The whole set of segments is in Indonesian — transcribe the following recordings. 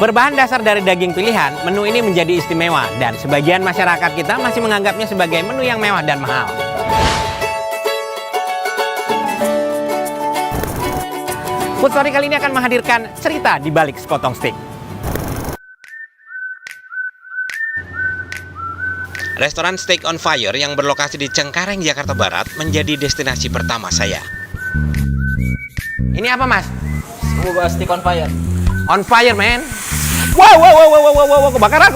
Berbahan dasar dari daging pilihan, menu ini menjadi istimewa dan sebagian masyarakat kita masih menganggapnya sebagai menu yang mewah dan mahal. Food Story kali ini akan menghadirkan cerita di balik sepotong steak. Restoran Steak on Fire yang berlokasi di Cengkareng, Jakarta Barat menjadi destinasi pertama saya. Ini apa, Mas? Semoga Steak on Fire. On fire, man. Wow, kebakaran.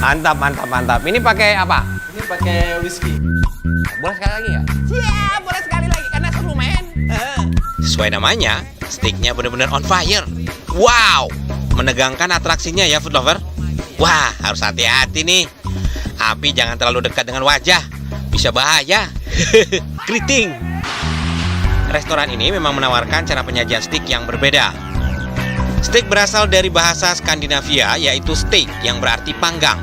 Mantap. Ini pakai apa? Ini pakai whisky. Boleh sekali lagi ya? Siap, boleh sekali lagi karena seru, men. Sesuai namanya, steaknya benar-benar on fire. Wow, menegangkan atraksinya ya, food lover. Wah, harus hati-hati nih. Api jangan terlalu dekat dengan wajah, bisa bahaya. Keriting. Restoran ini memang menawarkan cara penyajian steak yang berbeda. Steak berasal dari bahasa Skandinavia, yaitu steak yang berarti panggang.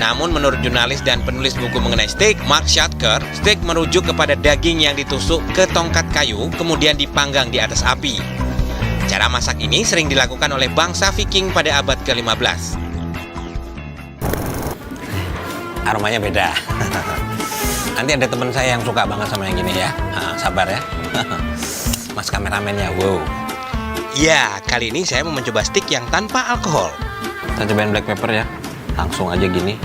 Namun menurut jurnalis dan penulis buku mengenai steak, Mark Shatker, steak merujuk kepada daging yang ditusuk ke tongkat kayu kemudian dipanggang di atas api. Cara masak ini sering dilakukan oleh bangsa Viking pada abad ke-15. Aromanya beda. Nanti ada teman saya yang suka banget sama yang gini ya. Sabar ya. Mas kameramennya, wow. Ya, kali ini saya mau mencoba steak yang tanpa alkohol. Kita cobain black pepper ya. Langsung aja gini,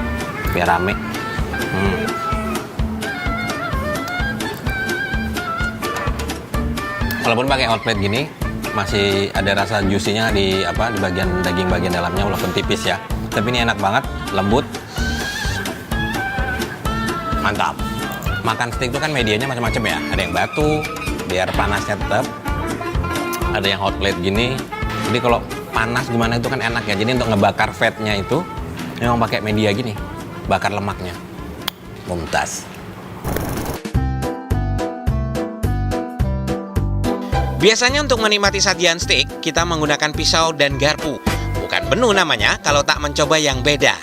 biar rame. Walaupun pakai hot plate gini, masih ada rasa juicy-nya di bagian daging bagian dalamnya walaupun tipis ya. Tapi ini enak banget, lembut. Mantap. Makan steak itu kan medianya macam-macam ya. Ada yang batu, biar panasnya tetap. Ada yang hot plate gini. Jadi kalau panas gimana itu kan enak ya. Jadi untuk ngebakar fatnya itu memang pakai media gini, bakar lemaknya. Mumtaz. Biasanya untuk menikmati sajian steak, kita menggunakan pisau dan garpu. Bukan menu namanya kalau tak mencoba yang beda.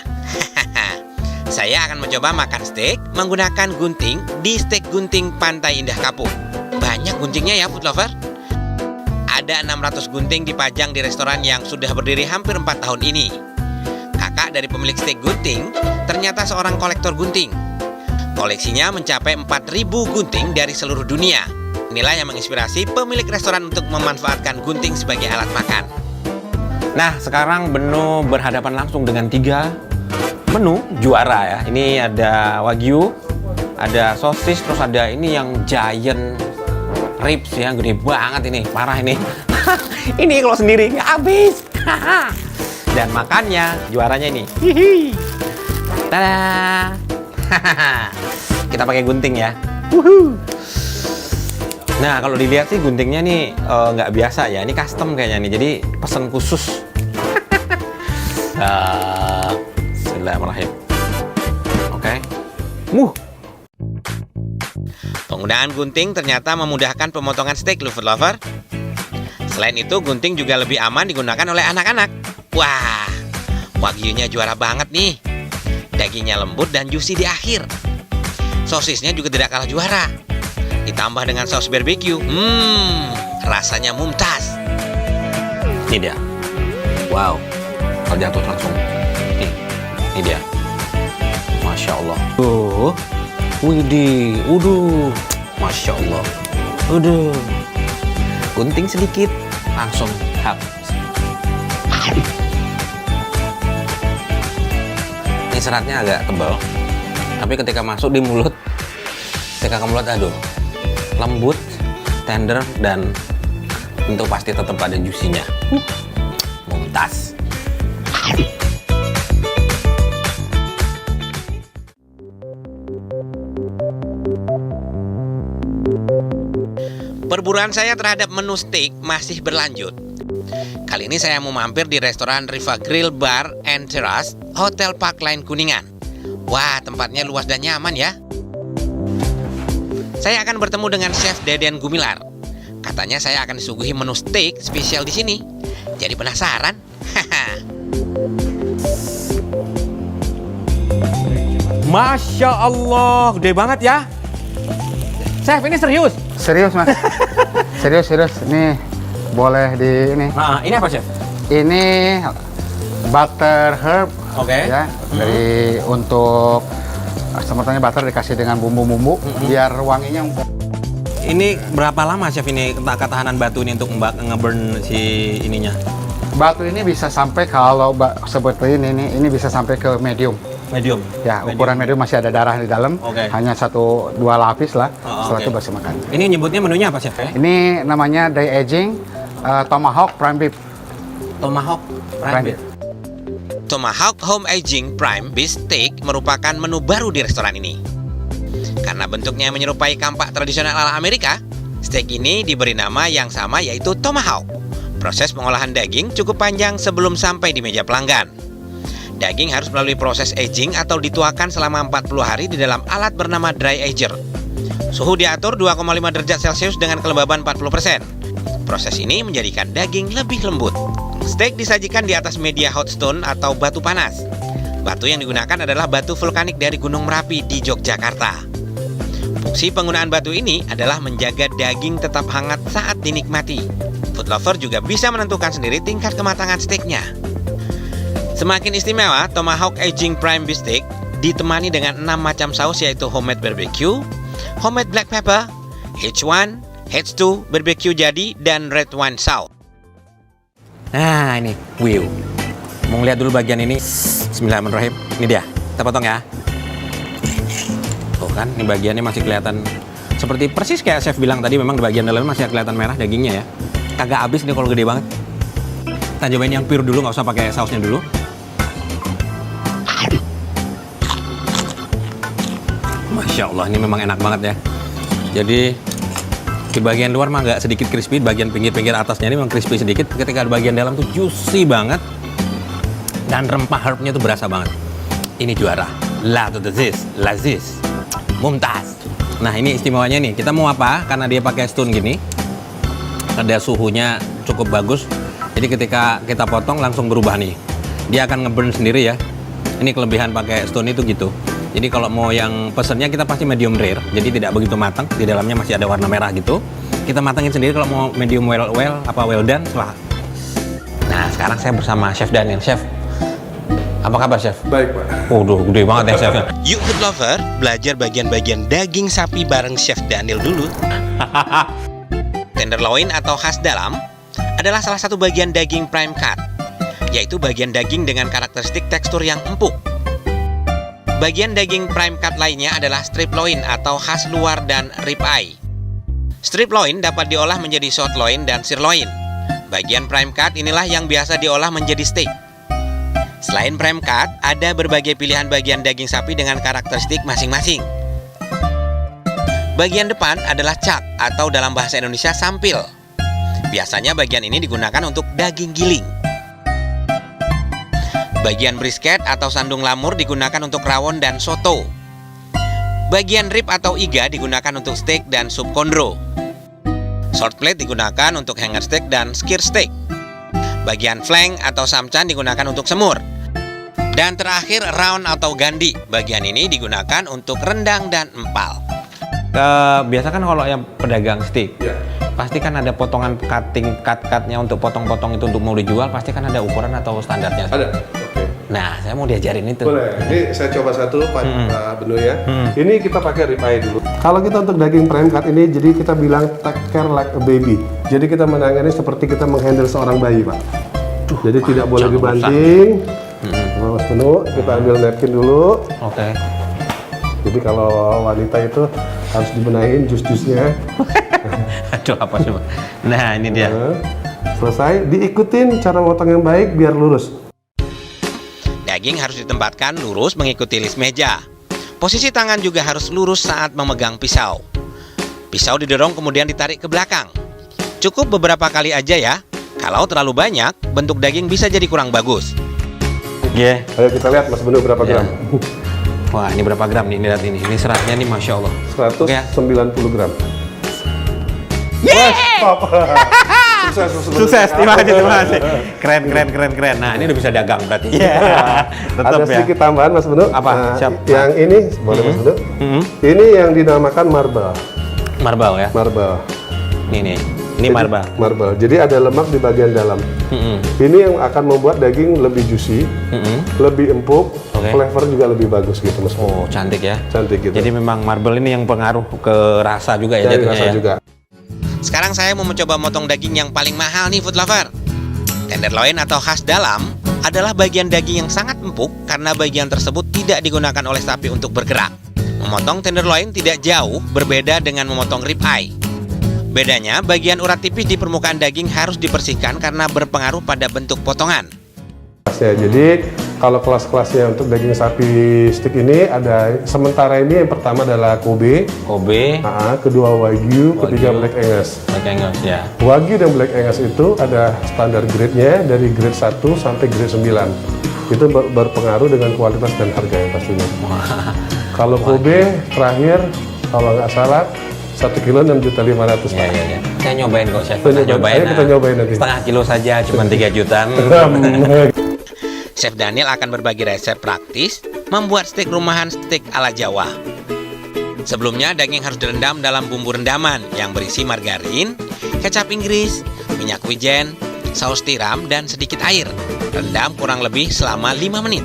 Saya akan mencoba makan steak menggunakan gunting di Steak Gunting Pantai Indah Kapuk. Banyak guntingnya ya, food lover. Ada 600 gunting dipajang di restoran yang sudah berdiri hampir 4 tahun ini. Kakak dari pemilik steak gunting ternyata seorang kolektor gunting. Koleksinya mencapai 4.000 gunting dari seluruh dunia. Inilah yang menginspirasi pemilik restoran untuk memanfaatkan gunting sebagai alat makan. Nah, sekarang Beno berhadapan langsung dengan 3 menu juara ya. Ini ada wagyu, ada sosis, terus ada ini yang giant ribs ya, gede banget ini, parah ini. Ini kalau sendiri nggak habis. Dan makannya juaranya ini. Tada. Kita pakai gunting ya. Nah, kalau dilihat sih guntingnya nih nggak biasa ya. Ini custom kayaknya nih. Jadi pesan khusus. Bismillahirrahmanirrahim. Oke. Penggunaan gunting ternyata memudahkan pemotongan steak, food lover. Selain itu, gunting juga lebih aman digunakan oleh anak-anak. Wah, wagyunya juara banget nih. Dagingnya lembut dan juicy di akhir. Sosisnya juga tidak kalah juara. Ditambah dengan saus barbecue, rasanya mumtaz. Ini dia. Wow, kalau jatuh langsung. Ini dia. Masya Allah. Widih, Masya Allah. Gunting sedikit, langsung hap. Ini seratnya agak tebal, tapi ketika masuk di mulut, aduh, lembut, tender, dan tentu pasti tetap ada juicy-nya. Mumtaz. Perburuan saya terhadap menu steak masih berlanjut. Kali ini saya mau mampir di restoran Riva Grill Bar and Terrace, Hotel Parkline Kuningan. Wah, tempatnya luas dan nyaman ya. Saya akan bertemu dengan Chef Deden Gumilar. Katanya saya akan disuguhi menu steak spesial di sini. Jadi penasaran? Masya Allah, gede banget ya. Chef, ini serius? Serius, Mas. Serius. Ini boleh di ini. Ini apa, Chef? Ini butter herb. Oke. Ya, dari untuk semuanya butter dikasih dengan bumbu-bumbu biar wanginya empuk. Ini berapa lama chef ini ketahanan batu ini untuk ngeburn si ininya? Batu ini bisa sampai kalau seperti ini bisa sampai ke medium. Medium. Ya, ukuran medium masih ada darah di dalam. Oke. Hanya 1-2 lapis lah. Setelah oke. itu baru makan. Ini nyebutnya menunya apa chef ya? Ini namanya dry aging tomahawk prime beef. Tomahawk Prime beef. Tomahawk Home Aging Prime Beef Steak merupakan menu baru di restoran ini. Karena bentuknya menyerupai kampak tradisional ala Amerika, steak ini diberi nama yang sama yaitu tomahawk. Proses pengolahan daging cukup panjang sebelum sampai di meja pelanggan. Daging harus melalui proses aging atau dituakan selama 40 hari di dalam alat bernama dry ager. Suhu diatur 2,5 derajat Celcius dengan kelembaban 40%. Proses ini menjadikan daging lebih lembut. Steak disajikan di atas media hot stone atau batu panas. Batu yang digunakan adalah batu vulkanik dari Gunung Merapi di Yogyakarta. Fungsi penggunaan batu ini adalah menjaga daging tetap hangat saat dinikmati. Food lover juga bisa menentukan sendiri tingkat kematangan steaknya. Semakin istimewa, Tomahawk Aging Prime Beef Steak ditemani dengan 6 macam saus yaitu homemade barbecue, homemade black pepper, H1, H2, barbecue jadi, dan red wine sauce. Nah ini, wow. Mau lihat dulu bagian ini. Bismillahirrahmanirrahim. Ini dia, kita potong ya. Tuh kan, ini bagiannya masih kelihatan seperti persis kayak chef bilang tadi, memang di bagian dalamnya masih kelihatan merah dagingnya ya. Kagak habis nih kalau gede banget. Kita cobain yang pure dulu, nggak usah pakai sausnya dulu. Masya Allah, ini memang enak banget ya. Jadi di bagian luar mah agak sedikit crispy, bagian pinggir-pinggir atasnya ini memang crispy sedikit. Ketika di bagian dalam tuh juicy banget. Dan rempah herbnya tuh berasa banget. Ini juara. Lazis. Mumtaz. Nah ini istimewanya nih, kita mau apa? Karena dia pakai stone gini, ada suhunya cukup bagus. Jadi ketika kita potong langsung berubah nih. Dia akan ngeburn sendiri ya. Ini kelebihan pakai stone itu gitu. Jadi kalau mau yang pesennya kita pasti medium rare, jadi tidak begitu matang. Di dalamnya masih ada warna merah gitu. Kita matangin sendiri kalau mau medium well done setelah. Nah sekarang saya bersama Chef Daniel. Chef, apa kabar Chef? Baik Pak. Waduh, gede banget ya Chefnya. Yuk food lover, belajar bagian-bagian daging sapi bareng Chef Daniel dulu. Tenderloin atau khas dalam adalah salah satu bagian daging prime cut, yaitu bagian daging dengan karakteristik tekstur yang empuk. Bagian daging prime cut lainnya adalah strip loin atau khas luar dan rib eye. Strip loin dapat diolah menjadi short loin dan sirloin. Bagian prime cut inilah yang biasa diolah menjadi steak. Selain prime cut, ada berbagai pilihan bagian daging sapi dengan karakteristik masing-masing. Bagian depan adalah chuck atau dalam bahasa Indonesia sampil. Biasanya bagian ini digunakan untuk daging giling. Bagian brisket atau sandung lamur digunakan untuk rawon dan soto. Bagian rib atau iga digunakan untuk steak dan sup kondro. Short plate digunakan untuk hanger steak dan skir steak. Bagian flank atau samcan digunakan untuk semur. Dan terakhir round atau gandhi. Bagian ini digunakan untuk rendang dan empal. Biasa kan kalau yang pedagang steak, Ya. pasti kan ada potongan cut-cutnya untuk potong-potong itu untuk mau dijual, pasti kan ada ukuran atau standarnya. Ada. Oke. Nah, saya mau diajarin itu. Boleh. Ini saya coba satu Pak Benu ya. Ini kita pakai rib eye dulu. Kalau kita untuk daging prime cut ini, jadi kita bilang take care like a baby. Jadi kita menangani seperti kita menghandle seorang bayi Pak. Jadi tidak boleh jangan dibanting. Mas Benu, kita ambil napkin dulu. Oke. Jadi kalau wanita itu harus dibenahin jus-jusnya. Aduh, apa sih, Pak? Nah, ini dia. Nah, selesai, diikutin cara motong yang baik biar lurus. Daging harus ditempatkan lurus mengikuti list meja. Posisi tangan juga harus lurus saat memegang pisau. Pisau didorong kemudian ditarik ke belakang. Cukup beberapa kali aja ya. Kalau terlalu banyak, bentuk daging bisa jadi kurang bagus. Iya. Ayo kita lihat Mas Benu berapa gram. Wah, ini berapa gram nih? Ini lihat ini. Ini seratnya nih, Masya Allah. 190 gram. Yeay! Sukses, terima kasih. Keren. Nah, ini udah bisa dagang berarti. Iya. Ada sedikit tambahan Mas Benu. Apa? Nah, Siap. yang ini, boleh Mas Benu? Ini yang dinamakan marble. Marble ya. Marble. Nih. Ini marble. Marble. Jadi ada lemak di bagian dalam. Ini yang akan membuat daging lebih juicy, lebih empuk, Oke. flavor juga lebih bagus gitu Mas. Oh, cantik ya. Cantik gitu. Jadi memang marble ini yang pengaruh ke rasa juga ya Dari jadinya rasa ya. juga. Sekarang saya mau mencoba motong daging yang paling mahal nih food lover. Tenderloin atau khas dalam adalah bagian daging yang sangat empuk karena bagian tersebut tidak digunakan oleh sapi untuk bergerak. Memotong tenderloin tidak jauh berbeda dengan memotong rib eye. Bedanya, bagian urat tipis di permukaan daging harus dibersihkan karena berpengaruh pada bentuk potongan. Kelasnya. Jadi kalau kelas-kelasnya untuk daging sapi stick ini ada sementara ini yang pertama adalah Kobe, Kobe, kedua Wagyu, ketiga Black Angus. Black Angus ya. Wagyu dan Black Angus itu ada standar grade-nya dari grade 1 sampai grade 9. Itu berpengaruh dengan kualitas dan harganya pastinya. Kalau Kobe terakhir kalau nggak salah 1 kilo 6.500.000 Ya, Pak. ya. Saya nyobain kok, Chef. Kita Kita nyobain. Ayo kita nyobain nanti. Setengah kilo saja, cuma 3 jutaan. Chef Daniel akan berbagi resep praktis membuat steak rumahan steak ala Jawa. Sebelumnya, daging harus direndam dalam bumbu rendaman yang berisi margarin, kecap Inggris, minyak wijen, saus tiram, dan sedikit air. Rendam kurang lebih selama 5 menit.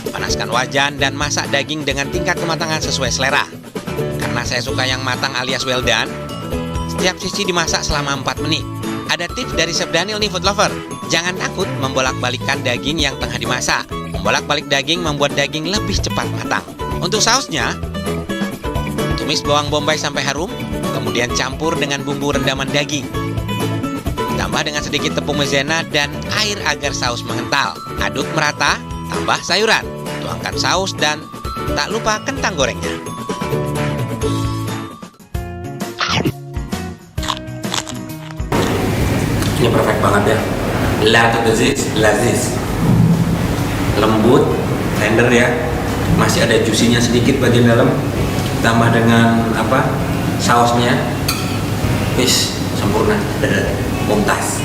Panaskan wajan dan masak daging dengan tingkat kematangan sesuai selera. Karena saya suka yang matang alias well done, setiap sisi dimasak selama 4 menit. Ada tips dari Chef Daniel nih food lover. Jangan takut membolak-balikkan daging yang tengah dimasak. Membolak-balik daging membuat daging lebih cepat matang. Untuk sausnya, tumis bawang bombay sampai harum, kemudian campur dengan bumbu rendaman daging. Tambah dengan sedikit tepung maizena dan air agar saus mengental. Aduk merata, tambah sayuran. Tuangkan saus dan tak lupa kentang gorengnya. Ini perfect banget ya. Lazis. Lembut, tender ya. Masih ada juicy-nya sedikit bagian dalam. Tambah dengan sausnya. Wis, sempurna. Mumtaz.